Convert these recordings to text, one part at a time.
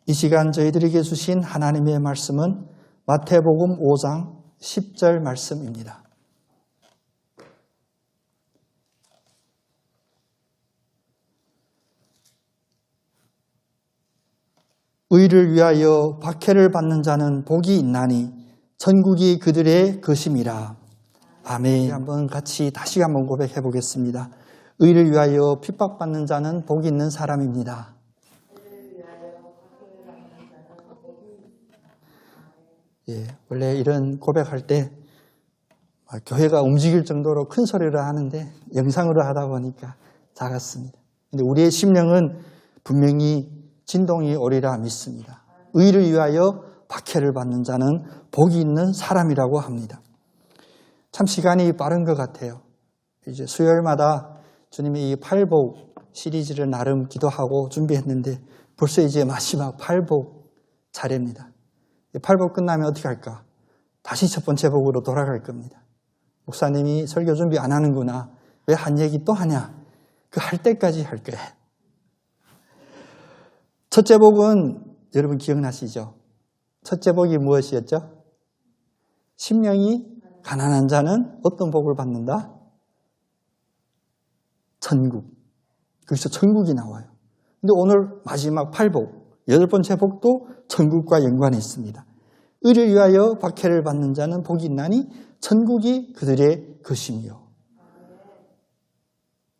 이 시간 저희들에게 주신 하나님의 말씀은 마태복음 5장 10절 말씀입니다. 의를 위하여 박해를 받는 자는 복이 있나니 천국이 그들의 것임이라. 아멘. 한번 같이 다시 한번 고백해 보겠습니다. 의를 위하여 핍박받는 자는 복이 있는 사람입니다. 원래 이런 고백할 때 교회가 움직일 정도로 큰 소리로 하는데 영상으로 하다 보니까 작았습니다. 근데 우리의 심령은 분명히 진동이 오리라 믿습니다. 의를 위하여 박해를 받는 자는 복이 있는 사람이라고 합니다. 참 시간이 빠른 것 같아요. 이제 수요일마다 주님이 이 팔복 시리즈를 나름 기도하고 준비했는데 벌써 이제 마지막 팔복 차례입니다. 팔복 끝나면 어떻게 할까? 다시 첫 번째 복으로 돌아갈 겁니다. 목사님이 설교 준비 안 하는구나. 왜 한 얘기 또 하냐? 그 할 때까지 할 거예요. 첫째 복은 여러분 기억나시죠? 첫째 복이 무엇이었죠? 심령이 가난한 자는 어떤 복을 받는다? 천국. 거기서 천국이 나와요. 근데 오늘 마지막 팔복, 여덟 번째 복도 천국과 연관이 있습니다. 의를 위하여 박해를 받는 자는 복이 있나니 천국이 그들의 것이며.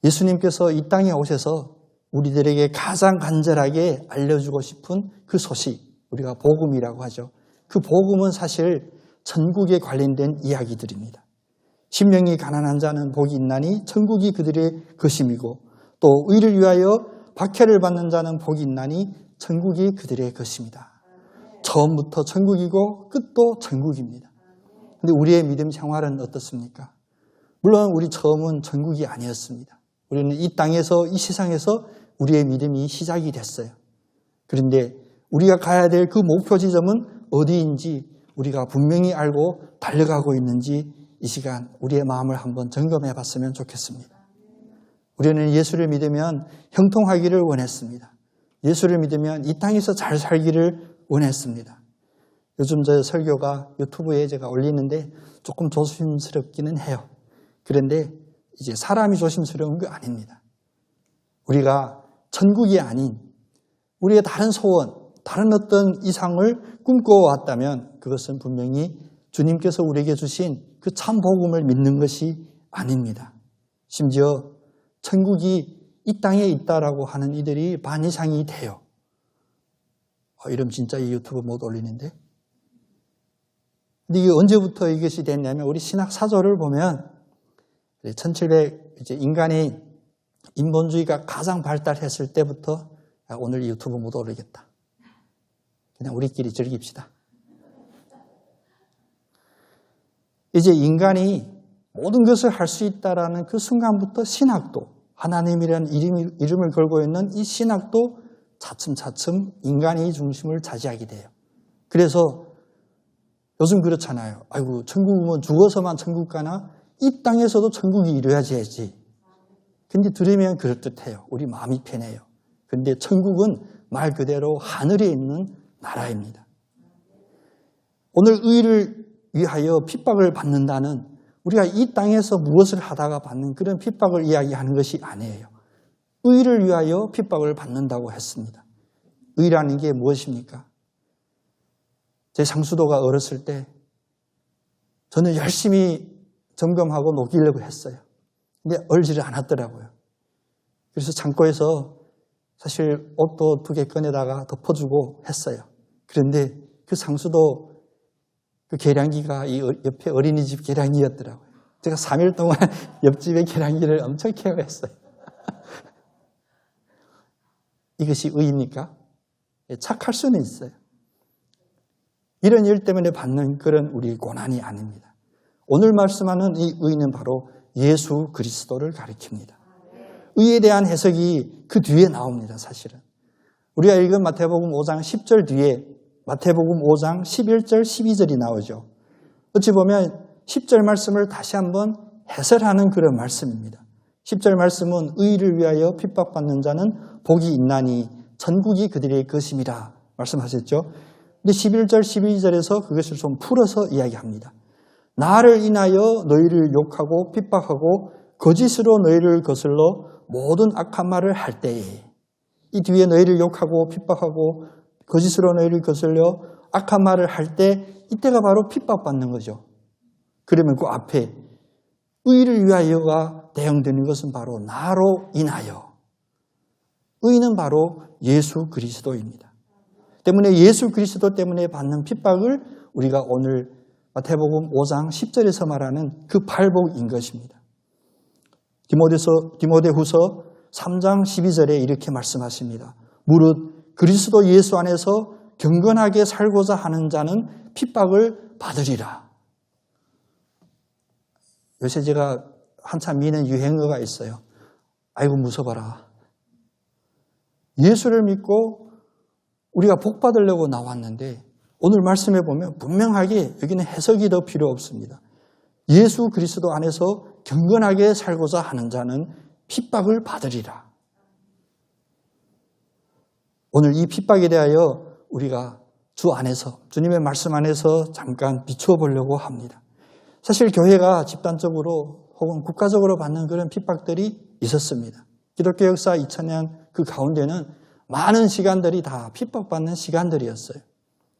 예수님께서 이 땅에 오셔서 우리들에게 가장 간절하게 알려주고 싶은 그 소식, 우리가 복음이라고 하죠. 그 복음은 사실 천국에 관련된 이야기들입니다. 심령이 가난한 자는 복이 있나니 천국이 그들의 것임이고, 또 의를 위하여 박해를 받는 자는 복이 있나니 천국이 그들의 것입니다. 처음부터 천국이고 끝도 천국입니다. 그런데 우리의 믿음 생활은 어떻습니까? 물론 우리 처음은 천국이 아니었습니다. 우리는 이 땅에서, 이 세상에서 우리의 믿음이 시작이 됐어요. 그런데 우리가 가야 될 그 목표 지점은 어디인지 우리가 분명히 알고 달려가고 있는지 이 시간 우리의 마음을 한번 점검해 봤으면 좋겠습니다. 우리는 예수를 믿으면 형통하기를 원했습니다. 예수를 믿으면 이 땅에서 잘 살기를 원했습니다. 요즘 저 설교가 유튜브에 제가 올리는데 조금 조심스럽기는 해요. 그런데 이제 사람이 조심스러운 거 아닙니다. 우리가 천국이 아닌 우리의 다른 소원, 다른 어떤 이상을 꿈꿔왔다면 그것은 분명히 주님께서 우리에게 주신 그 참 복음을 믿는 것이 아닙니다. 심지어 천국이 이 땅에 있다라고 하는 이들이 반 이상이 돼요. 이러면 진짜 이 유튜브 못 올리는데. 근데 이게 언제부터 이것이 됐냐면 우리 신학 사조를 보면 1700 이제 인간이 인본주의가 가장 발달했을 때부터 오늘 이 유튜브 못 올리겠다. 그냥 우리끼리 즐깁시다. 이제 인간이 모든 것을 할 수 있다라는 그 순간부터 신학도, 하나님이라는 이름을 걸고 있는 이 신학도 차츰차츰 인간이 중심을 차지하게 돼요. 그래서 요즘 그렇잖아요. 아이고, 천국은 죽어서만 천국 가나? 이 땅에서도 천국이 이루어져야지. 근데 들으면 그럴듯해요. 우리 마음이 편해요. 근데 천국은 말 그대로 하늘에 있는 나라입니다. 오늘 의를 위하여 핍박을 받는다는 우리가 이 땅에서 무엇을 하다가 받는 그런 핍박을 이야기하는 것이 아니에요. 의를 위하여 핍박을 받는다고 했습니다. 의라는 게 무엇입니까? 제 상수도가 어렸을 때 저는 열심히 점검하고 녹이려고 했어요. 근데 얼지를 않았더라고요. 그래서 창고에서 사실 옷도 2개 꺼내다가 덮어주고 했어요. 그런데 그 상수도 그 계량기가 이 옆에 어린이집 계량기였더라고요. 제가 3일 동안 옆집의 계량기를 엄청 케어했어요. 이것이 의입니까? 착할 수는 있어요. 이런 일 때문에 받는 그런 우리 고난이 아닙니다. 오늘 말씀하는 이 의는 바로 예수 그리스도를 가리킵니다. 의에 대한 해석이 그 뒤에 나옵니다, 사실은. 우리가 읽은 마태복음 5장 10절 뒤에 마태복음 5장 11절, 12절이 나오죠. 어찌 보면 10절 말씀을 다시 한번 해설하는 그런 말씀입니다. 10절 말씀은 의를 위하여 핍박받는 자는 복이 있나니 천국이 그들의 것임이라 말씀하셨죠. 근데 11절, 12절에서 그것을 좀 풀어서 이야기합니다. 나를 인하여 너희를 욕하고 핍박하고 거짓으로 너희를 거슬러 모든 악한 말을 할 때에, 이 뒤에 너희를 욕하고 핍박하고 거짓으로 너희를 거슬려 악한 말을 할 때, 이때가 바로 핍박받는 거죠. 그러면 그 앞에 의를 위하여가 대응되는 것은 바로 나로 인하여. 의는 바로 예수 그리스도입니다. 때문에 예수 그리스도 때문에 받는 핍박을 우리가 오늘 마태복음 5장 10절에서 말하는 그 발복인 것입니다. 디모데후서 3장 12절에 이렇게 말씀하십니다. 무릇 그리스도 예수 안에서 경건하게 살고자 하는 자는 핍박을 받으리라. 요새 제가 한참 미는 유행어가 있어요. 아이고 무서워라. 예수를 믿고 우리가 복 받으려고 나왔는데 오늘 말씀해 보면 분명하게 여기는 해석이 더 필요 없습니다. 예수 그리스도 안에서 경건하게 살고자 하는 자는 핍박을 받으리라. 오늘 이 핍박에 대하여 우리가 주 안에서, 주님의 말씀 안에서 잠깐 비추어 보려고 합니다. 사실 교회가 집단적으로 혹은 국가적으로 받는 그런 핍박들이 있었습니다. 기독교 역사 2000년 그 가운데는 많은 시간들이 다 핍박받는 시간들이었어요.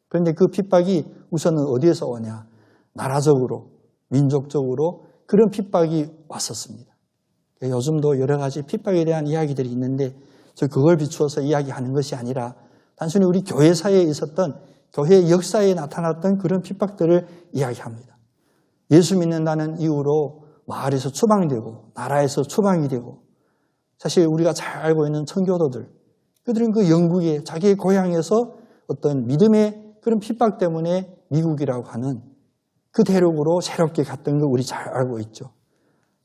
그런데 그 핍박이 우선은 어디에서 오냐? 나라적으로, 민족적으로 그런 핍박이 왔었습니다. 요즘도 여러 가지 핍박에 대한 이야기들이 있는데 저 그걸 비추어서 이야기하는 것이 아니라 단순히 우리 교회사에 있었던, 교회 역사에 나타났던 그런 핍박들을 이야기합니다. 예수 믿는다는 이유로 마을에서 추방되고 나라에서 추방이 되고, 사실 우리가 잘 알고 있는 청교도들, 그들은 그 영국에 자기의 고향에서 어떤 믿음의 그런 핍박 때문에 미국이라고 하는 그 대륙으로 새롭게 갔던 거 우리 잘 알고 있죠.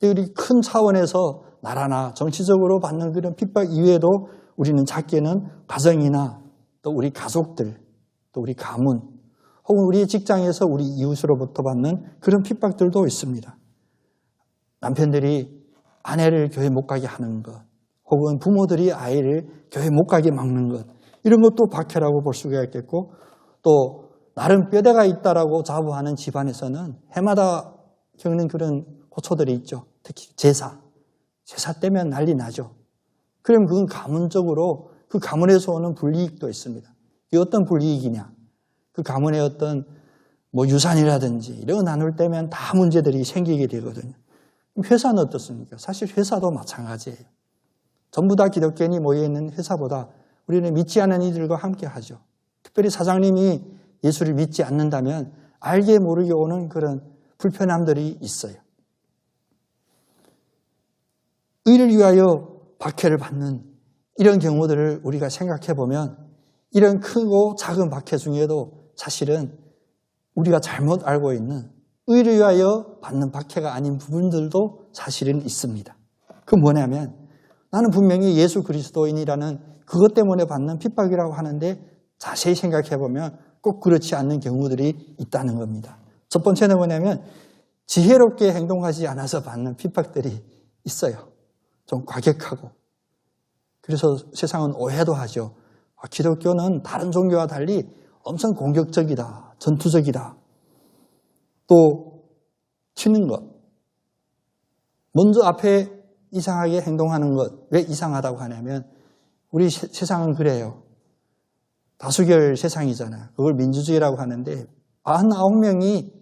우리 큰 차원에서 나라나 정치적으로 받는 그런 핍박 이외에도 우리는 작게는 가정이나 또 우리 가족들, 또 우리 가문, 혹은 우리 직장에서 우리 이웃으로부터 받는 그런 핍박들도 있습니다. 남편들이 아내를 교회 못 가게 하는 것, 혹은 부모들이 아이를 교회 못 가게 막는 것, 이런 것도 박해라고 볼 수가 있겠고, 또 나름 뼈대가 있다라고 자부하는 집안에서는 해마다 겪는 그런 고초들이 있죠. 특히 제사 때면 난리 나죠. 그럼 그건 가문적으로 그 가문에서 오는 불이익도 있습니다. 이게 어떤 불이익이냐? 그 가문의 어떤 유산이라든지 이런 거 나눌 때면 다 문제들이 생기게 되거든요. 회사는 어떻습니까? 사실 회사도 마찬가지예요. 전부 다 기독교인이 모여있는 회사보다 우리는 믿지 않는 이들과 함께 하죠. 특별히 사장님이 예수를 믿지 않는다면 알게 모르게 오는 그런 불편함들이 있어요. 의를 위하여 박해를 받는 이런 경우들을 우리가 생각해 보면 이런 크고 작은 박해 중에도 사실은 우리가 잘못 알고 있는 의를 위하여 받는 박해가 아닌 부분들도 사실은 있습니다. 그건 뭐냐면 나는 분명히 예수 그리스도인이라는 그것 때문에 받는 핍박이라고 하는데 자세히 생각해 보면 꼭 그렇지 않는 경우들이 있다는 겁니다. 첫 번째는 뭐냐면 지혜롭게 행동하지 않아서 받는 핍박들이 있어요. 좀 과격하고. 그래서 세상은 오해도 하죠. 기독교는 다른 종교와 달리 엄청 공격적이다, 전투적이다. 또 튀는 것. 먼저 앞에 이상하게 행동하는 것. 왜 이상하다고 하냐면 우리 세상은 그래요. 다수결 세상이잖아요. 그걸 민주주의라고 하는데 99명이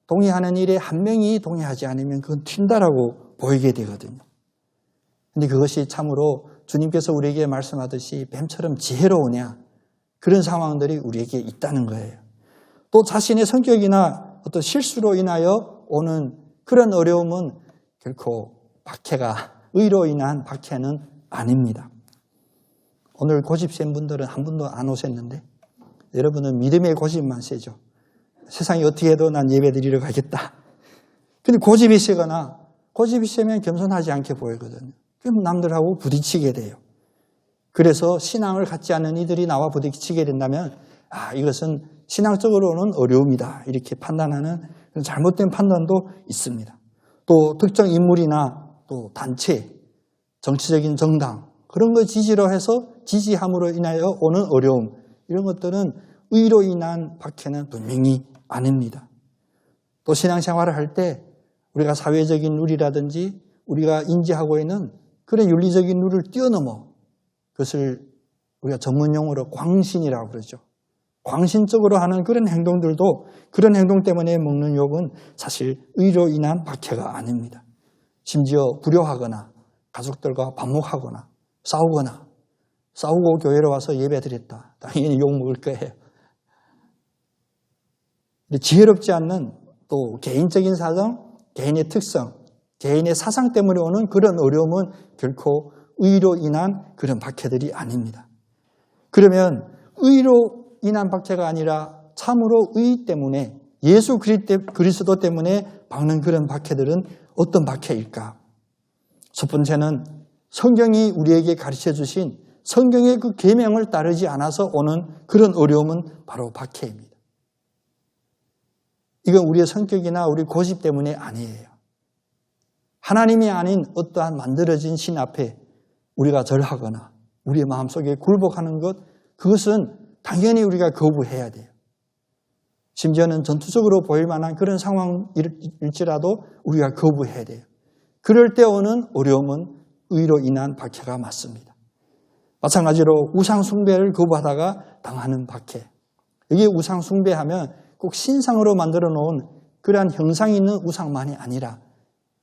동의하는 일에 한 명이 동의하지 않으면 그건 튄다라고 보이게 되거든요. 근데 그것이 참으로 주님께서 우리에게 말씀하듯이 뱀처럼 지혜로우냐, 그런 상황들이 우리에게 있다는 거예요. 또 자신의 성격이나 어떤 실수로 인하여 오는 그런 어려움은 결코 박해가, 의로 인한 박해는 아닙니다. 오늘 고집 센 분들은 한 분도 안 오셨는데 여러분은 믿음의 고집만 세죠. 세상이 어떻게 해도 난 예배 드리러 가겠다. 근데 고집이 세거나 고집이 세면 겸손하지 않게 보이거든요. 그럼 남들하고 부딪히게 돼요. 그래서 신앙을 갖지 않는 이들이 나와 부딪히게 된다면 이것은 신앙적으로는 어려움이다. 이렇게 판단하는 잘못된 판단도 있습니다. 또 특정 인물이나 또 단체, 정치적인 정당 그런 거 지지로 해서 지지함으로 인하여 오는 어려움, 이런 것들은 의로 인한 박해는 분명히 아닙니다. 또 신앙생활을 할 때 우리가 사회적인 룰이라든지 우리가 인지하고 있는 그런 윤리적인 룰을 뛰어넘어 그것을 우리가 전문용어로 광신이라고 그러죠. 광신적으로 하는 그런 행동들도 그런 행동 때문에 먹는 욕은 사실 의로 인한 박해가 아닙니다. 심지어 불효하거나 가족들과 반목하거나 싸우고 교회로 와서 예배드렸다. 당연히 욕 먹을 거예요. 지혜롭지 않는 또 개인적인 사정, 개인의 특성, 개인의 사상 때문에 오는 그런 어려움은 결코 의로 인한 그런 박해들이 아닙니다. 그러면 의로 인한 박해가 아니라 참으로 의 때문에 예수 그리스도 때문에 받는 그런 박해들은 어떤 박해일까? 첫 번째는 성경이 우리에게 가르쳐 주신 성경의 그 계명을 따르지 않아서 오는 그런 어려움은 바로 박해입니다. 이건 우리의 성격이나 우리 고집 때문에 아니에요. 하나님이 아닌 어떠한 만들어진 신 앞에 우리가 절하거나 우리의 마음속에 굴복하는 것, 그것은 당연히 우리가 거부해야 돼요. 심지어는 전투적으로 보일 만한 그런 상황일지라도 우리가 거부해야 돼요. 그럴 때 오는 어려움은 의로 인한 박해가 맞습니다. 마찬가지로 우상 숭배를 거부하다가 당하는 박해. 여기 우상 숭배하면 꼭 신상으로 만들어 놓은 그러한 형상이 있는 우상만이 아니라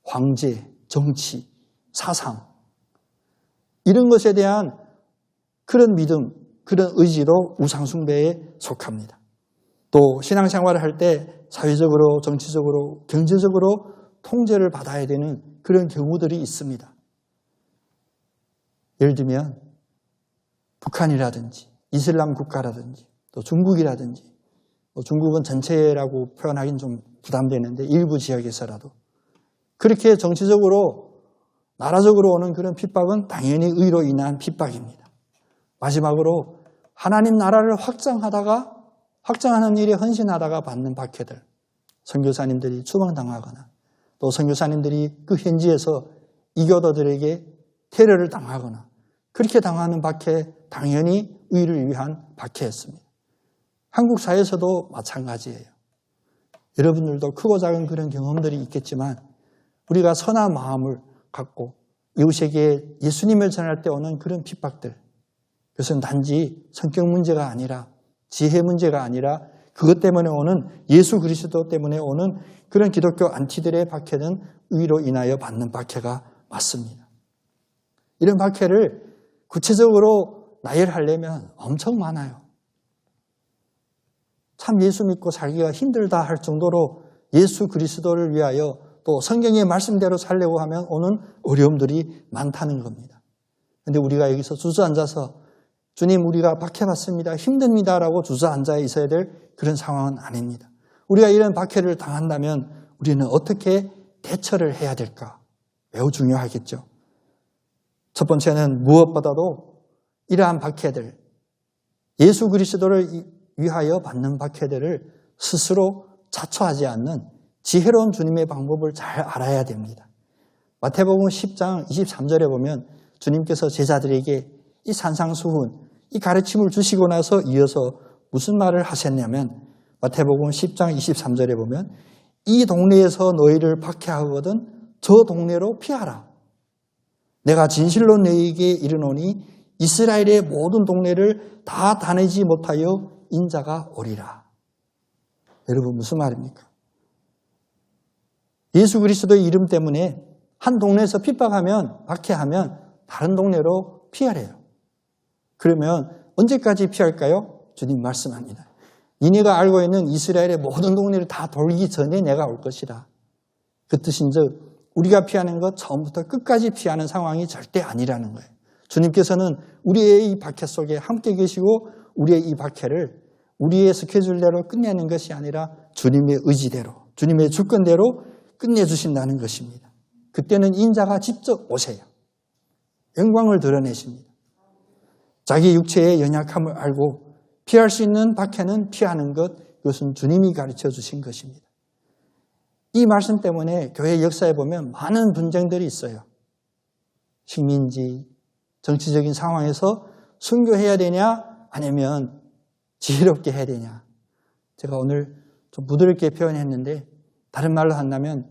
황제, 정치, 사상 이런 것에 대한 그런 믿음, 그런 의지도 우상 숭배에 속합니다. 또 신앙생활을 할 때 사회적으로, 정치적으로, 경제적으로 통제를 받아야 되는 그런 경우들이 있습니다. 예를 들면 북한이라든지 이슬람 국가라든지 또 중국이라든지 중국은 전체라고 표현하기는 좀 부담되는데 일부 지역에서라도 그렇게 정치적으로 나라적으로 오는 그런 핍박은 당연히 의로 인한 핍박입니다. 마지막으로 하나님 나라를 확장하는 일에 헌신하다가 받는 박해들, 선교사님들이 추방당하거나 또 선교사님들이 그 현지에서 이교도들에게 테러를 당하거나 그렇게 당하는 박해 당연히 의를 위한 박해였습니다. 한국 사회에서도 마찬가지예요. 여러분들도 크고 작은 그런 경험들이 있겠지만 우리가 선한 마음을 갖고 이웃에게 예수님을 전할 때 오는 그런 핍박들, 그것은 단지 성격 문제가 아니라 지혜 문제가 아니라 그것 때문에 오는 예수 그리스도 때문에 오는 그런 기독교 안티들의 박해는 의로 인하여 받는 박해가 맞습니다. 이런 박해를 구체적으로 나열하려면 엄청 많아요. 참 예수 믿고 살기가 힘들다 할 정도로 예수 그리스도를 위하여 또 성경의 말씀대로 살려고 하면 오는 어려움들이 많다는 겁니다. 그런데 우리가 여기서 주저앉아서 주님 우리가 박해받습니다. 힘듭니다라고 주저앉아 있어야 될 그런 상황은 아닙니다. 우리가 이런 박해를 당한다면 우리는 어떻게 대처를 해야 될까? 매우 중요하겠죠. 첫 번째는 무엇보다도 이러한 박해들, 예수 그리스도를 위하여 받는 박해들을 스스로 자초하지 않는 지혜로운 주님의 방법을 잘 알아야 됩니다. 마태복음 10장 23절에 보면 주님께서 제자들에게 이 산상수훈, 이 가르침을 주시고 나서 이어서 무슨 말을 하셨냐면 마태복음 10장 23절에 보면 이 동네에서 너희를 박해하거든 저 동네로 피하라. 내가 진실로 너희에게 이르노니 이스라엘의 모든 동네를 다 다니지 못하여 인자가 오리라. 여러분 무슨 말입니까? 예수 그리스도의 이름 때문에 한 동네에서 핍박하면 박해하면 다른 동네로 피하래요. 그러면 언제까지 피할까요? 주님 말씀합니다. 니네가 알고 있는 이스라엘의 모든 동네를 다 돌기 전에 내가 올 것이다. 그 뜻인즉 우리가 피하는 것 처음부터 끝까지 피하는 상황이 절대 아니라는 거예요. 주님께서는 우리의 이 박해 속에 함께 계시고 우리의 이 박해를 우리의 스케줄대로 끝내는 것이 아니라 주님의 의지대로, 주님의 주권대로 끝내주신다는 것입니다. 그때는 인자가 직접 오세요. 영광을 드러내십니다. 자기 육체의 연약함을 알고 피할 수 있는 박해는 피하는 것, 그것은 주님이 가르쳐 주신 것입니다. 이 말씀 때문에 교회 역사에 보면 많은 분쟁들이 있어요. 식민지, 정치적인 상황에서 순교해야 되냐 아니면 지혜롭게 해야 되냐? 제가 오늘 좀 부드럽게 표현했는데 다른 말로 한다면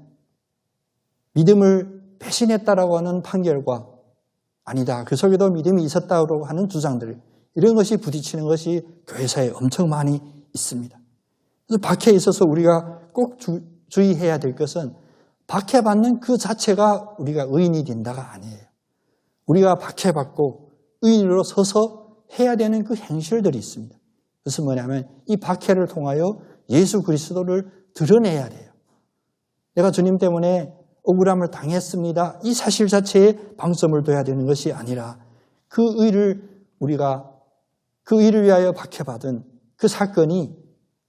믿음을 배신했다라고 하는 판결과 아니다, 그 속에도 믿음이 있었다고 하는 주장들, 이런 것이 부딪히는 것이 교회사에 엄청 많이 있습니다. 그래서 박해에 있어서 우리가 꼭 주의해야 될 것은 박해받는 그 자체가 우리가 의인이 된다가 아니에요. 우리가 박해받고 의인으로 서서 해야 되는 그 행실들이 있습니다. 그것은 뭐냐면 이 박해를 통하여 예수 그리스도를 드러내야 돼요. 내가 주님 때문에 억울함을 당했습니다. 이 사실 자체에 방점을 둬야 되는 것이 아니라 그 의를 위하여 박해받은 그 사건이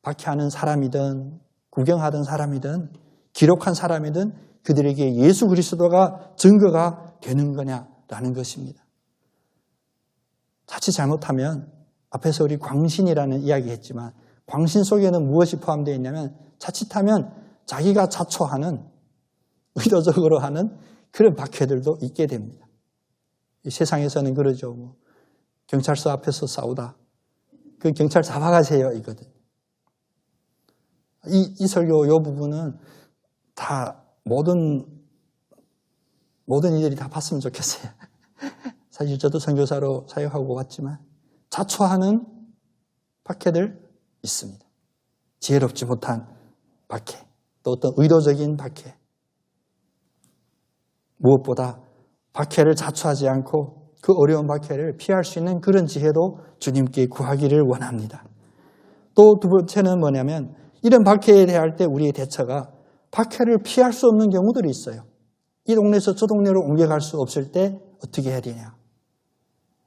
박해하는 사람이든 구경하던 사람이든 기록한 사람이든 그들에게 예수 그리스도가 증거가 되는 거냐라는 것입니다. 자칫 잘못하면 앞에서 우리 광신이라는 이야기 했지만 광신 속에는 무엇이 포함되어 있냐면 자칫하면 자기가 자초하는 의도적으로 하는 그런 박해들도 있게 됩니다. 이 세상에서는 그러죠. 경찰서 앞에서 싸우다 그 경찰 잡아가세요 이거든. 이 설교 이 부분은 다 모든 이들이 다 봤으면 좋겠어요. 사실 저도 선교사로 사역하고 왔지만 자초하는 박해들 있습니다. 지혜롭지 못한 박해, 또 어떤 의도적인 박해. 무엇보다 박해를 자초하지 않고 그 어려운 박해를 피할 수 있는 그런 지혜도 주님께 구하기를 원합니다. 또 두 번째는 뭐냐면 이런 박해에 대할 때 우리의 대처가 박해를 피할 수 없는 경우들이 있어요. 이 동네에서 저 동네로 옮겨갈 수 없을 때 어떻게 해야 되냐?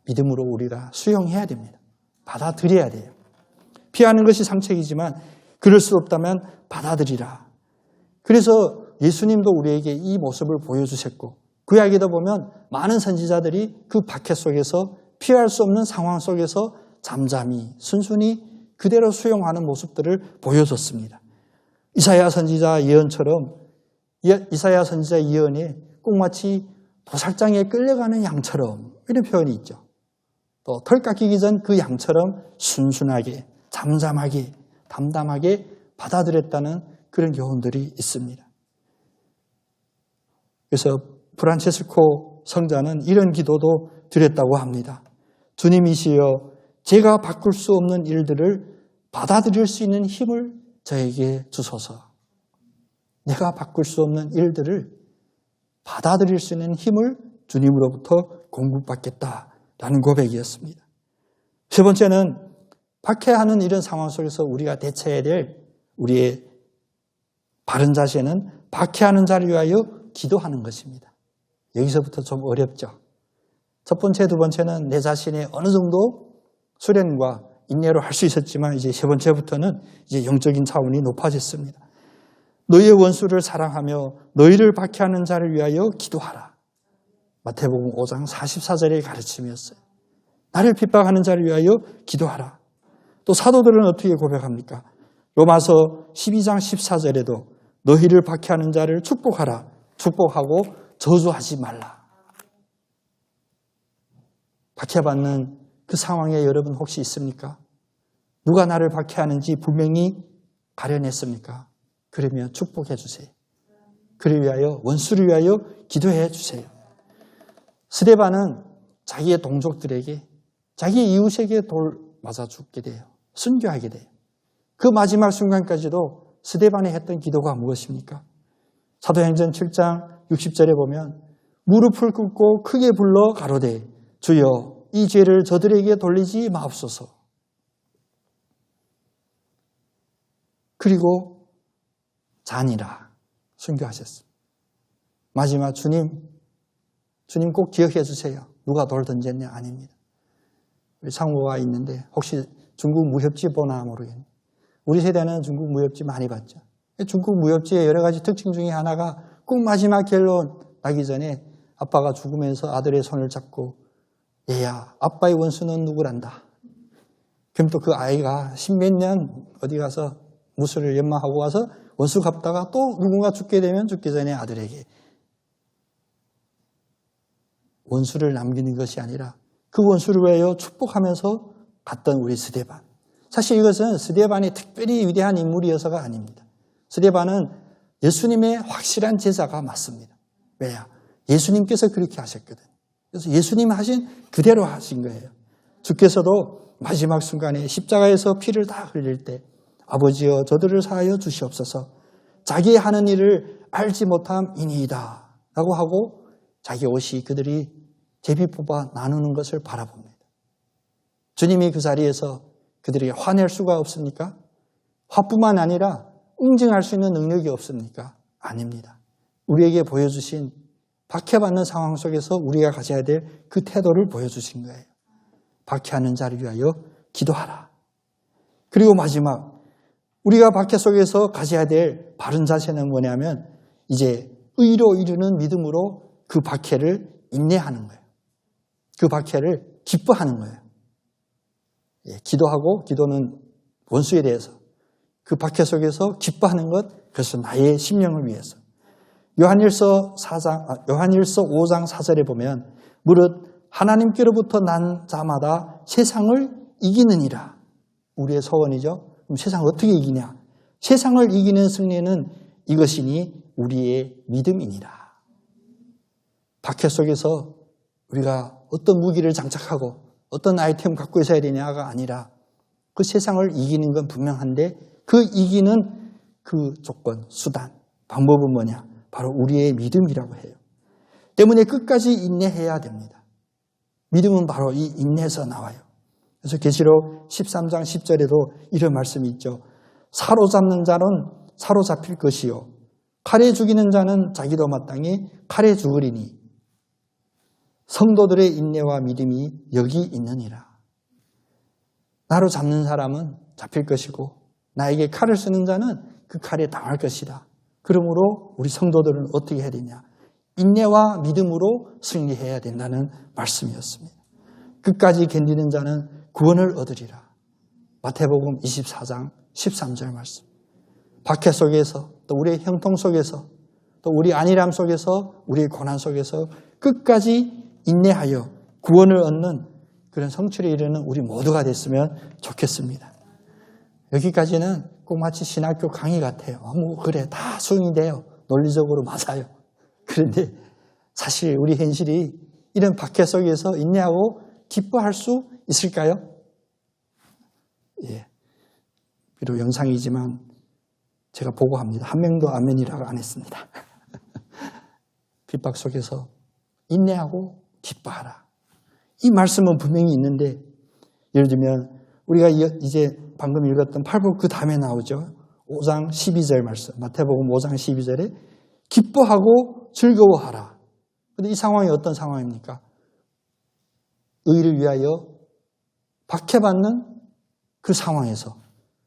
믿음으로 우리가 수용해야 됩니다. 받아들여야 돼요. 피하는 것이 상책이지만 그럴 수 없다면 받아들이라. 그래서 예수님도 우리에게 이 모습을 보여주셨고 구약에도 보면 많은 선지자들이 그 박해 속에서 피할 수 없는 상황 속에서 잠잠히 순순히 그대로 수용하는 모습들을 보여줬습니다. 이사야 선지자 예언처럼 이사야 선지자 예언에 꼭 마치 도살장에 끌려가는 양처럼 이런 표현이 있죠. 또 털 깎이기 전 그 양처럼 순순하게 잠잠하게 담담하게 받아들였다는 그런 교훈들이 있습니다. 그래서 프란체스코 성자는 이런 기도도 드렸다고 합니다. 주님이시여 제가 바꿀 수 없는 일들을 받아들일 수 있는 힘을 저에게 주소서. 내가 바꿀 수 없는 일들을 받아들일 수 있는 힘을 주님으로부터 공급받겠다라는 고백이었습니다. 세 번째는 박해하는 이런 상황 속에서 우리가 대처해야 될 우리의 바른 자세는 박해하는 자를 위하여 기도하는 것입니다. 여기서부터 좀 어렵죠. 첫 번째, 두 번째는 내 자신의 어느 정도 수련과 인내로 할 수 있었지만 이제 세 번째부터는 이제 영적인 차원이 높아졌습니다. 너희의 원수를 사랑하며 너희를 박해하는 자를 위하여 기도하라. 마태복음 5장 44절의 가르침이었어요. 나를 핍박하는 자를 위하여 기도하라. 또 사도들은 어떻게 고백합니까? 로마서 12장 14절에도 너희를 박해하는 자를 축복하라. 축복하고 저주하지 말라. 박해받는 그 상황에 여러분 혹시 있습니까? 누가 나를 박해하는지 분명히 가려냈습니까? 그러면 축복해 주세요. 그를 위하여 원수를 위하여 기도해 주세요. 스데반은 자기의 동족들에게 자기 이웃에게 돌 맞아 죽게 돼요. 순교하게 돼요. 그 마지막 순간까지도 스데반이 했던 기도가 무엇입니까? 사도행전 7장 60절에 보면 무릎을 꿇고 크게 불러 가로되 주여 이 죄를 저들에게 돌리지 마옵소서. 그리고 잔이라 순교하셨습니다. 마지막 주님 꼭 기억해 주세요. 누가 돌 던졌냐? 아닙니다. 우리 상호가 있는데 혹시 중국 무협지 보나 모르겠네요. 우리 세대는 중국 무협지 많이 봤죠. 중국 무협지의 여러 가지 특징 중에 하나가 꼭 마지막 결론 나기 전에 아빠가 죽으면서 아들의 손을 잡고 얘야 아빠의 원수는 누구란다. 그럼 또 그 아이가 십몇 년 어디 가서 무술을 연마하고 와서 원수 갚다가 또 누군가 죽게 되면 죽기 전에 아들에게 원수를 남기는 것이 아니라 그 원수를 위하여 축복하면서 갔던 우리 스데반. 사실 이것은 스데반이 특별히 위대한 인물이어서가 아닙니다. 스데반은 예수님의 확실한 제자가 맞습니다. 왜냐? 예수님께서 그렇게 하셨거든요. 그래서 예수님이 하신 그대로 하신 거예요. 주께서도 마지막 순간에 십자가에서 피를 다 흘릴 때 아버지여 저들을 사하여 주시옵소서 자기의 하는 일을 알지 못함이니이다 라고 하고 자기 옷이 그들이 제비 뽑아 나누는 것을 바라봅니다. 주님이 그 자리에서 그들에게 화낼 수가 없습니까? 화뿐만 아니라 응징할 수 있는 능력이 없습니까? 아닙니다. 우리에게 보여주신 박해받는 상황 속에서 우리가 가져야 될 그 태도를 보여주신 거예요. 박해하는 자를 위하여 기도하라. 그리고 마지막 우리가 박해 속에서 가져야 될 바른 자세는 뭐냐면 이제 의로 이루는 믿음으로 그 박해를 인내하는 거예요. 그 박해를 기뻐하는 거예요. 기도하고 기도는 원수에 대해서 그 박해 속에서 기뻐하는 것 그래서 나의 심령을 위해서 요한일서 5장 4절에 보면 무릇 하나님께로부터 난 자마다 세상을 이기느니라. 우리의 소원이죠. 그럼 세상을 어떻게 이기냐? 세상을 이기는 승리는 이것이니 우리의 믿음이니라. 박해 속에서 우리가 어떤 무기를 장착하고 어떤 아이템을 갖고 있어야 되냐가 아니라 그 세상을 이기는 건 분명한데 그 이기는 그 조건, 수단, 방법은 뭐냐? 바로 우리의 믿음이라고 해요. 때문에 끝까지 인내해야 됩니다. 믿음은 바로 이 인내에서 나와요. 그래서 계시록 13장 10절에도 이런 말씀이 있죠. 사로잡는 자는 사로잡힐 것이요 칼에 죽이는 자는 자기도 마땅히 칼에 죽으리니 성도들의 인내와 믿음이 여기 있느니라. 나로 잡는 사람은 잡힐 것이고 나에게 칼을 쓰는 자는 그 칼에 당할 것이다. 그러므로 우리 성도들은 어떻게 해야 되냐? 인내와 믿음으로 승리해야 된다는 말씀이었습니다. 끝까지 견디는 자는 구원을 얻으리라. 마태복음 24장 13절 말씀. 박해 속에서 또 우리의 형통 속에서 또 우리 안일함 속에서 우리의 고난 속에서 끝까지 인내하여 구원을 얻는 그런 성취를 이루는 우리 모두가 됐으면 좋겠습니다. 여기까지는 꼭 마치 신학교 강의 같아요. 그래 다 수긍이 돼요. 논리적으로 맞아요. 그런데 사실 우리 현실이 이런 박해 속에서 인내하고 기뻐할 수 있을까요? 예. 비록 영상이지만 제가 보고합니다. 한 명도 아멘이라고 안 했습니다. 핍박 속에서 인내하고 기뻐하라. 이 말씀은 분명히 있는데 예를 들면 우리가 이제 방금 읽었던 팔복 그 다음에 나오죠. 5장 12절 말씀. 마태복음 5장 12절에 기뻐하고 즐거워하라. 그런데 이 상황이 어떤 상황입니까? 의를 위하여 박해받는 그 상황에서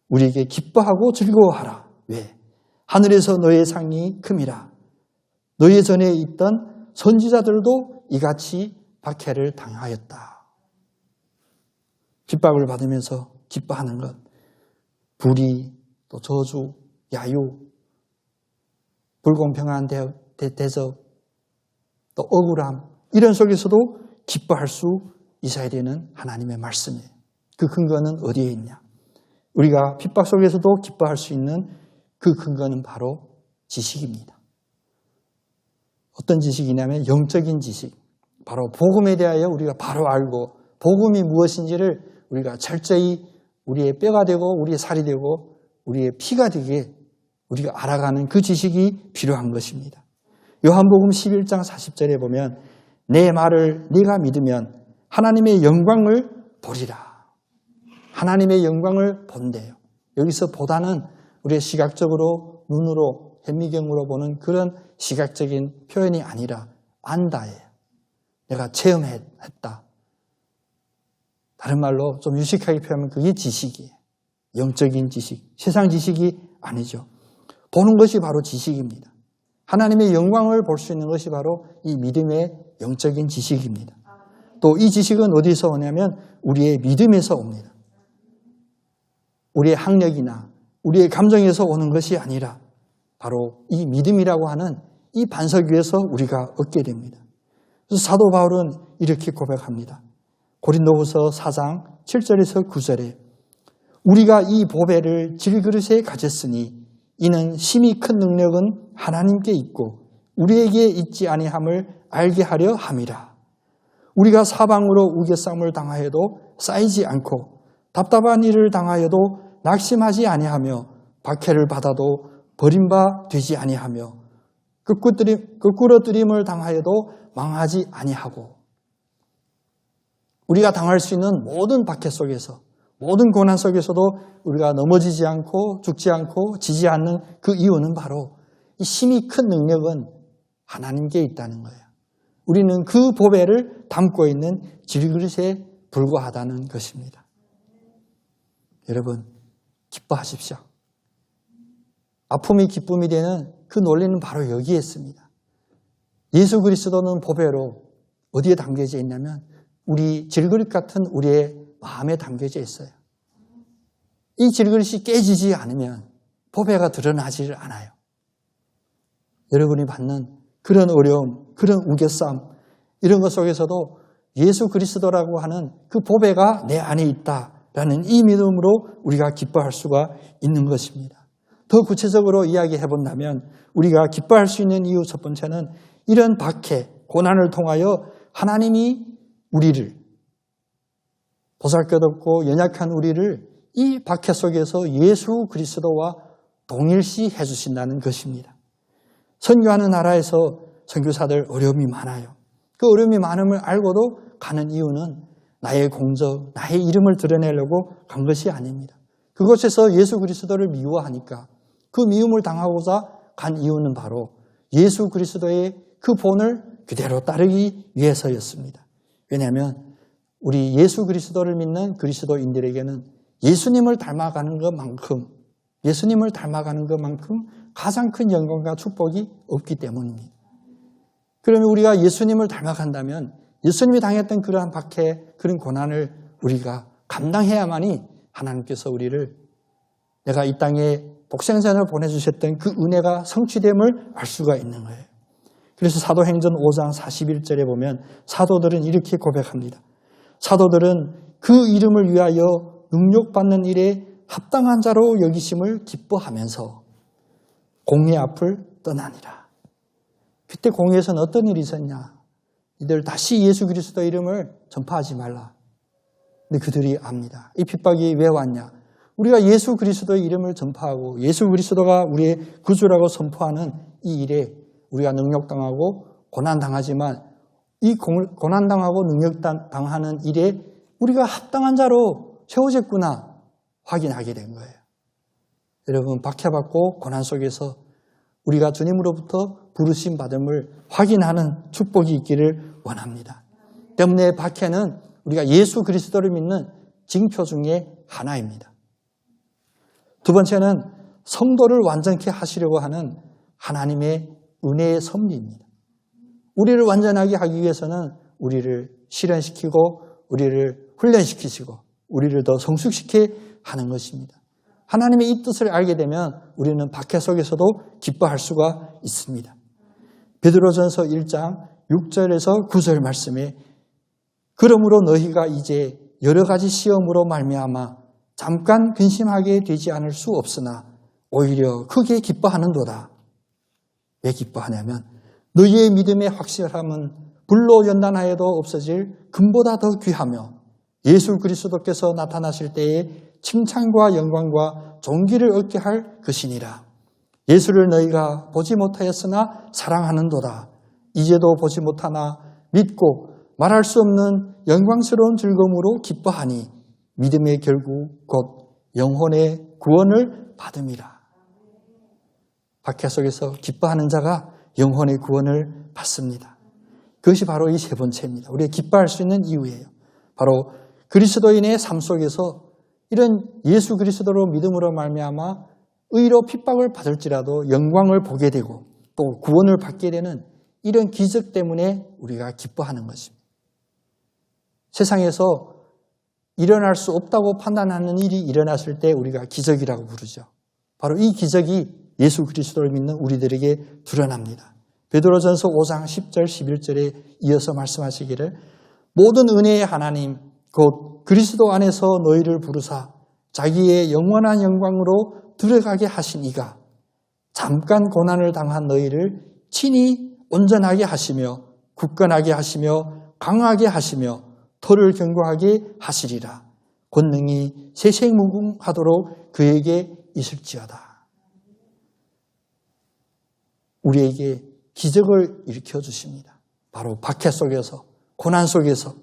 우리에게 기뻐하고 즐거워하라. 왜? 하늘에서 너의 상이 큼이라. 너의 전에 있던 선지자들도 이같이 박해를 당하였다. 핍박을 받으면서 기뻐하는 것, 불의, 또 저주, 야유, 불공평한 대접, 또 억울함 이런 속에서도 기뻐할 수 있어야 되는 하나님의 말씀이에요. 그 근거는 어디에 있냐? 우리가 핍박 속에서도 기뻐할 수 있는 그 근거는 바로 지식입니다. 어떤 지식이냐면 영적인 지식. 바로 복음에 대하여 우리가 바로 알고 복음이 무엇인지를 우리가 철저히 우리의 뼈가 되고 우리의 살이 되고 우리의 피가 되게 우리가 알아가는 그 지식이 필요한 것입니다. 요한복음 11장 40절에 보면 내 말을 네가 믿으면 하나님의 영광을 보리라. 하나님의 영광을 본대요. 여기서 보다는 우리의 시각적으로 눈으로 현미경으로 보는 그런 시각적인 표현이 아니라 안다예요. 내가 체험했다. 다른 말로 좀 유식하게 표현하면 그게 지식이에요. 영적인 지식, 세상 지식이 아니죠. 보는 것이 바로 지식입니다. 하나님의 영광을 볼 수 있는 것이 바로 이 믿음의 영적인 지식입니다. 또 이 지식은 어디서 오냐면 우리의 믿음에서 옵니다. 우리의 학력이나 우리의 감정에서 오는 것이 아니라 바로 이 믿음이라고 하는 이 반석 위에서 우리가 얻게 됩니다. 그래서 사도 바울은 이렇게 고백합니다. 고린도후서 4장 7절에서 9절에 우리가 이 보배를 질그릇에 가졌으니 이는 심히 큰 능력은 하나님께 있고 우리에게 있지 아니함을 알게 하려 함이라. 우리가 사방으로 우겨싸움을 당하여도 쌓이지 않고 답답한 일을 당하여도 낙심하지 아니하며 박해를 받아도 버림바 되지 아니하며 끄꾸러뜨림을 당하여도 망하지 아니하고, 우리가 당할 수 있는 모든 박해 속에서, 모든 고난 속에서도 우리가 넘어지지 않고 죽지 않고 지지 않는 그 이유는 바로 이 힘이 큰 능력은 하나님께 있다는 거예요. 우리는 그 보배를 담고 있는 질그릇에 불과하다는 것입니다. 여러분, 기뻐하십시오. 아픔이 기쁨이 되는 그 논리는 바로 여기에 있습니다. 예수 그리스도는 보배로 어디에 담겨져 있냐면 우리 질그릇 같은 우리의 마음에 담겨져 있어요. 이 질그릇이 깨지지 않으면 보배가 드러나지를 않아요. 여러분이 받는 그런 어려움, 그런 우겨싸움, 이런 것 속에서도 예수 그리스도라고 하는 그 보배가 내 안에 있다라는 이 믿음으로 우리가 기뻐할 수가 있는 것입니다. 더 구체적으로 이야기해 본다면 우리가 기뻐할 수 있는 이유 첫 번째는 이런 박해, 고난을 통하여 하나님이 우리를, 보잘것없고 연약한 우리를 이 박해 속에서 예수 그리스도와 동일시 해주신다는 것입니다. 선교하는 나라에서 선교사들 어려움이 많아요. 그 어려움이 많음을 알고도 가는 이유는 나의 공적, 나의 이름을 드러내려고 간 것이 아닙니다. 그곳에서 예수 그리스도를 미워하니까 그 미움을 당하고자 간 이유는 바로 예수 그리스도의 그 본을 그대로 따르기 위해서였습니다. 왜냐하면 우리 예수 그리스도를 믿는 그리스도인들에게는 예수님을 닮아가는 것만큼 가장 큰 영광과 축복이 없기 때문입니다. 그러면 우리가 예수님을 닮아간다면 예수님이 당했던 그러한 박해, 그런 고난을 우리가 감당해야만이 하나님께서 우리를, 내가 이 땅에 독생자를 보내주셨던 그 은혜가 성취됨을 알 수가 있는 거예요. 그래서 사도행전 5장 41절에 보면 사도들은 이렇게 고백합니다. 사도들은 그 이름을 위하여 능력받는 일에 합당한 자로 여기심을 기뻐하면서 공의 앞을 떠나니라. 그때 공의에서는 어떤 일이 있었냐? 이들 다시 예수 그리스도 이름을 전파하지 말라. 근데 그들이 압니다. 이 핍박이 왜 왔냐? 우리가 예수 그리스도의 이름을 전파하고 예수 그리스도가 우리의 구주라고 선포하는 이 일에 우리가 능력당하고 고난당하지만 이 고난당하고 능력당하는 일에 우리가 합당한 자로 세워졌구나 확인하게 된 거예요. 여러분, 박해받고 고난 속에서 우리가 주님으로부터 부르심 받음을 확인하는 축복이 있기를 원합니다. 때문에 박해는 우리가 예수 그리스도를 믿는 징표 중에 하나입니다. 두 번째는 성도를 완전케 하시려고 하는 하나님의 은혜의 섭리입니다. 우리를 완전하게 하기 위해서는 우리를 실현시키고 우리를 훈련시키시고 우리를 더 성숙시켜 하는 것입니다. 하나님의 이 뜻을 알게 되면 우리는 박해 속에서도 기뻐할 수가 있습니다. 베드로전서 1장 6절에서 9절 말씀에 그러므로 너희가 이제 여러 가지 시험으로 말미암아 잠깐 근심하게 되지 않을 수 없으나 오히려 크게 기뻐하는도다. 왜 기뻐하냐면 너희의 믿음의 확실함은 불로 연단하여도 없어질 금보다 더 귀하며 예수 그리스도께서 나타나실 때에 칭찬과 영광과 존귀를 얻게 할 것이니라. 예수를 너희가 보지 못하였으나 사랑하는도다. 이제도 보지 못하나 믿고 말할 수 없는 영광스러운 즐거움으로 기뻐하니 믿음의 결국 곧 영혼의 구원을 받음이라. 박해 속에서 기뻐하는 자가 영혼의 구원을 받습니다. 그것이 바로 이 세 번째입니다. 우리가 기뻐할 수 있는 이유예요. 바로 그리스도인의 삶 속에서 이런 예수 그리스도로 믿음으로 말미암아 의로 핍박을 받을지라도 영광을 보게 되고 또 구원을 받게 되는 이런 기적 때문에 우리가 기뻐하는 것입니다. 세상에서 일어날 수 없다고 판단하는 일이 일어났을 때 우리가 기적이라고 부르죠. 바로 이 기적이 예수 그리스도를 믿는 우리들에게 드러납니다. 베드로전서 5장 10절 11절에 이어서 말씀하시기를 모든 은혜의 하나님 곧 그리스도 안에서 너희를 부르사 자기의 영원한 영광으로 들어가게 하신 이가 잠깐 고난을 당한 너희를 친히 온전하게 하시며 굳건하게 하시며 강하게 하시며 터를 견고하게 하시리라. 권능이 세세무궁하도록 그에게 있을지어다. 우리에게 기적을 일으켜 주십니다. 바로 박해 속에서, 고난 속에서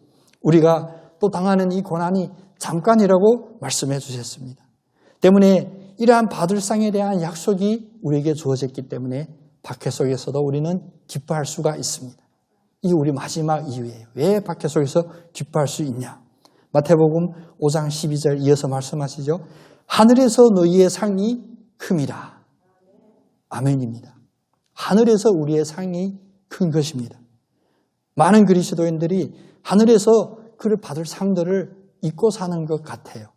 우리가 또 당하는 이 고난이 잠깐이라고 말씀해 주셨습니다. 때문에 이러한 받을 상에 대한 약속이 우리에게 주어졌기 때문에 박해 속에서도 우리는 기뻐할 수가 있습니다. 이 우리 마지막 이유예요. 왜 박해 속에서 기뻐할 수 있냐? 마태복음 5장 12절 이어서 말씀하시죠. 하늘에서 너희의 상이 큼이라. 아멘입니다. 하늘에서 우리의 상이 큰 것입니다. 많은 그리스도인들이 하늘에서 그를 받을 상들을 잊고 사는 것 같아요.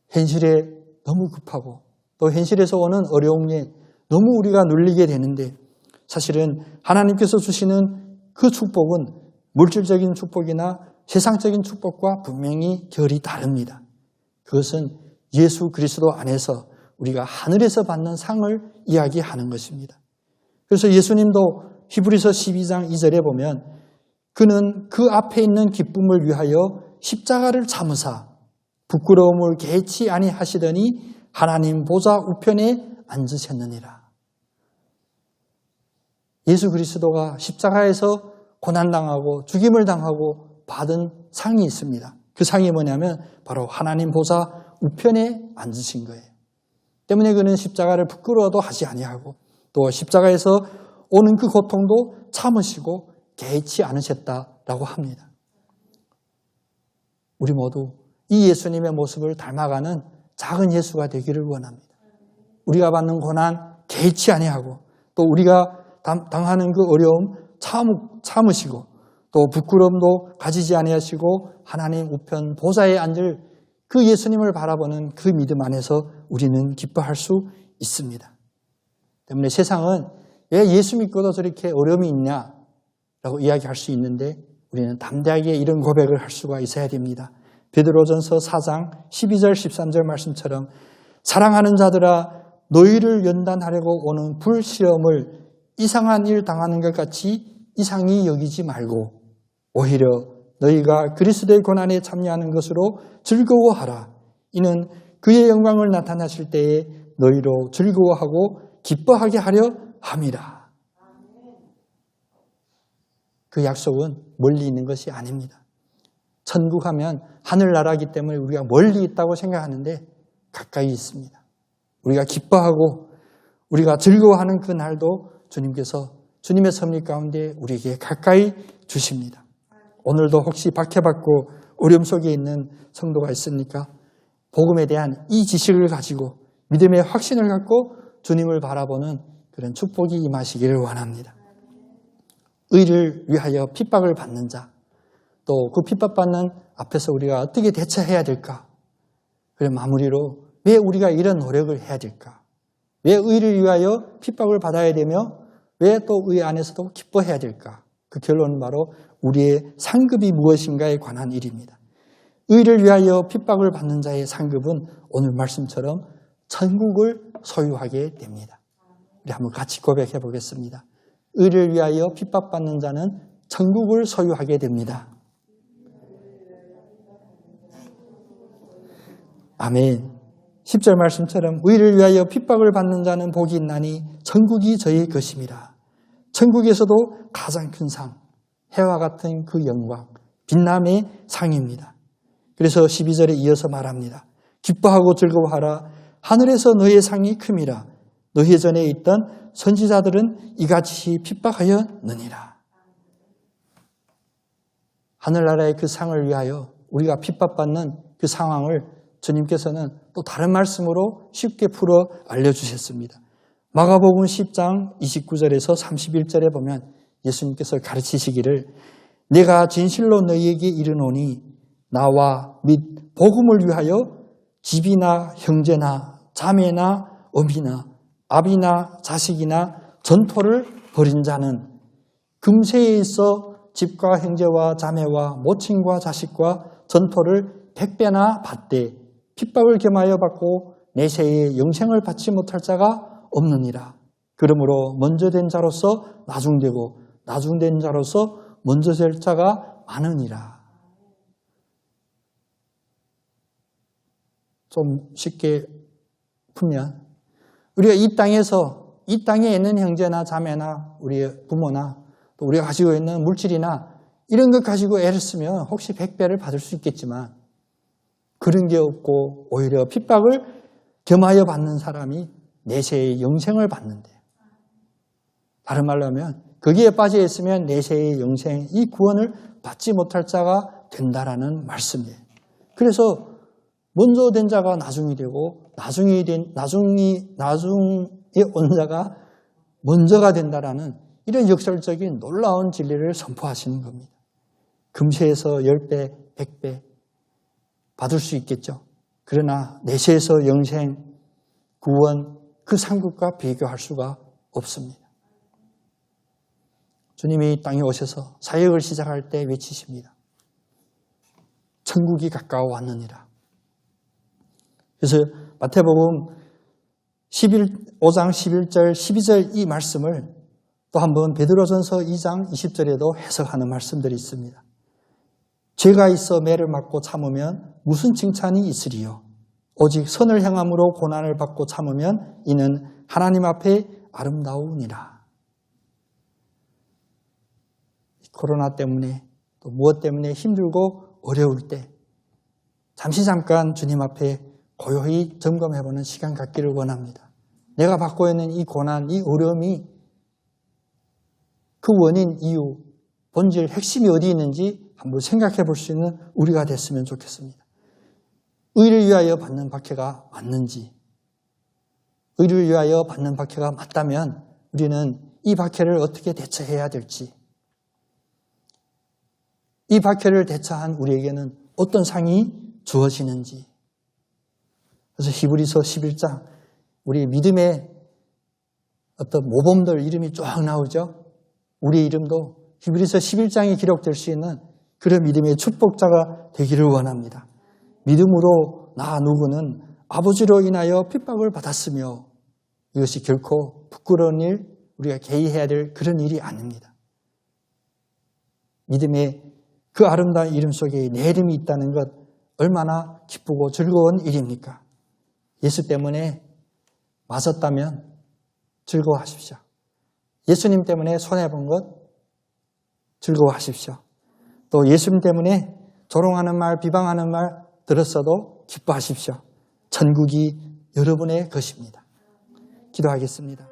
현실에 너무 급하고 또 현실에서 오는 어려움에 너무 우리가 눌리게 되는데 사실은 하나님께서 주시는 그 축복은 물질적인 축복이나 세상적인 축복과 분명히 결이 다릅니다. 그것은 예수 그리스도 안에서 우리가 하늘에서 받는 상을 이야기하는 것입니다. 그래서 예수님도 히브리서 12장 2절에 보면 그는 그 앞에 있는 기쁨을 위하여 십자가를 참으사 부끄러움을 개치 아니하시더니 하나님 보좌 우편에 앉으셨느니라. 예수 그리스도가 십자가에서 고난당하고 죽임을 당하고 받은 상이 있습니다. 그 상이 뭐냐면 바로 하나님 보좌 우편에 앉으신 거예요. 때문에 그는 십자가를 부끄러워도 하지 아니하고 또 십자가에서 오는 그 고통도 참으시고 개의치 않으셨다라고 합니다. 우리 모두 이 예수님의 모습을 닮아가는 작은 예수가 되기를 원합니다. 우리가 받는 고난 개의치 아니하고 또 우리가 당하는 그 어려움 참으시고 또 부끄러움도 가지지 아니하시고 하나님 우편 보좌에 앉을 그 예수님을 바라보는 그 믿음 안에서 우리는 기뻐할 수 있습니다. 때문에 세상은 왜 예수 믿고도 저렇게 어려움이 있냐라고 이야기할 수 있는데 우리는 담대하게 이런 고백을 할 수가 있어야 됩니다. 베드로전서 4장 12절 13절 말씀처럼 사랑하는 자들아 너희를 연단하려고 오는 불시험을 이상한 일 당하는 것 같이 이상히 여기지 말고 오히려 너희가 그리스도의 고난에 참여하는 것으로 즐거워하라. 이는 그의 영광을 나타나실 때에 너희로 즐거워하고 기뻐하게 하려 함이라. 그 약속은 멀리 있는 것이 아닙니다. 천국 하면 하늘나라이기 때문에 우리가 멀리 있다고 생각하는데 가까이 있습니다. 우리가 기뻐하고 우리가 즐거워하는 그 날도 주님께서 주님의 섭리 가운데 우리에게 가까이 주십니다. 오늘도 혹시 박해받고 어려움 속에 있는 성도가 있습니까? 복음에 대한 이 지식을 가지고 믿음의 확신을 갖고 주님을 바라보는 그런 축복이 임하시기를 원합니다. 의를 위하여 핍박을 받는 자, 또 그 핍박받는 앞에서 우리가 어떻게 대처해야 될까? 그래 마무리로 왜 우리가 이런 노력을 해야 될까? 왜 의를 위하여 핍박을 받아야 되며 왜 또 의 안에서도 기뻐해야 될까? 그 결론은 바로 우리의 상급이 무엇인가에 관한 일입니다. 의를 위하여 핍박을 받는 자의 상급은 오늘 말씀처럼 천국을 소유하게 됩니다. 우리 한번 같이 고백해 보겠습니다. 의를 위하여 핍박받는 자는 천국을 소유하게 됩니다. 아멘. 10절 말씀처럼 의를 위하여 핍박을 받는 자는 복이 있나니 천국이 저희 것임이라. 천국에서도 가장 큰 상, 해와 같은 그 영광, 빛남의 상입니다. 그래서 12절에 이어서 말합니다. 기뻐하고 즐거워하라. 하늘에서 너희의 상이 큼이라. 너희 전에 있던 선지자들은 이같이 핍박하였느니라. 하늘나라의 그 상을 위하여 우리가 핍박받는 그 상황을 주님께서는 또 다른 말씀으로 쉽게 풀어 알려주셨습니다. 마가복음 10장 29절에서 31절에 보면 예수님께서 가르치시기를 내가 진실로 너희에게 이르노니 나와 및 복음을 위하여 집이나 형제나 자매나 어미나 아비나 자식이나 전토를 벌인 자는 금세에 있어 집과 형제와 자매와 모친과 자식과 전토를 100배나 받되 핍박을 겸하여 받고 내세의 영생을 받지 못할 자가 없느니라. 그러므로 먼저 된 자로서 나중되고 나중된 자로서 먼저 될 자가 많으니라. 좀 쉽게 풀면 우리가 이 땅에 있는 형제나 자매나 우리 부모나 또 우리가 가지고 있는 물질이나 이런 것 가지고 애를 쓰면 혹시 100배를 받을 수 있겠지만 그런 게 없고 오히려 핍박을 겸하여 받는 사람이 내세의 영생을 받는데, 다른 말로 하면 거기에 빠져 있으면 내세의 영생, 이 구원을 받지 못할 자가 된다라는 말씀이에요. 그래서 먼저 된 자가 나중이 되고 나중에 온 자가 먼저가 된다라는 이런 역설적인 놀라운 진리를 선포하시는 겁니다. 금세에서 10배, 100배 받을 수 있겠죠. 그러나 내세에서 영생, 구원, 그 상급과 비교할 수가 없습니다. 주님이 이 땅에 오셔서 사역을 시작할 때 외치십니다. 천국이 가까워 왔느니라. 그래서 마태복음 5장 11절, 12절 이 말씀을 또 한번 베드로전서 2장 20절에도 해석하는 말씀들이 있습니다. 죄가 있어 매를 맞고 참으면 무슨 칭찬이 있으리요? 오직 선을 행함으로 고난을 받고 참으면 이는 하나님 앞에 아름다우니라. 코로나 때문에 또 무엇 때문에 힘들고 어려울 때 잠깐 주님 앞에 고요히 점검해보는 시간 갖기를 원합니다. 내가 받고 있는 이 고난, 이 어려움이 그 원인, 이유, 본질, 핵심이 어디 있는지 한번 생각해 볼 수 있는 우리가 됐으면 좋겠습니다. 의를 위하여 받는 박해가 맞는지, 의를 위하여 받는 박해가 맞다면 우리는 이 박해를 어떻게 대처해야 될지, 이 박해를 대처한 우리에게는 어떤 상이 주어지는지. 그래서 히브리서 11장, 우리 믿음의 어떤 모범들 이름이 쫙 나오죠. 우리 이름도 히브리서 11장에 기록될 수 있는 그런 믿음의 축복자가 되기를 원합니다. 믿음으로 나 누구는 아버지로 인하여 핍박을 받았으며 이것이 결코 부끄러운 일, 우리가 개의해야 될 그런 일이 아닙니다. 믿음의 그 아름다운 이름 속에 내 이름이 있다는 것 얼마나 기쁘고 즐거운 일입니까? 예수 때문에 맞았다면 즐거워하십시오. 예수님 때문에 손해본 것 즐거워하십시오. 또 예수님 때문에 조롱하는 말, 비방하는 말 들었어도 기뻐하십시오. 천국이 여러분의 것입니다. 기도하겠습니다.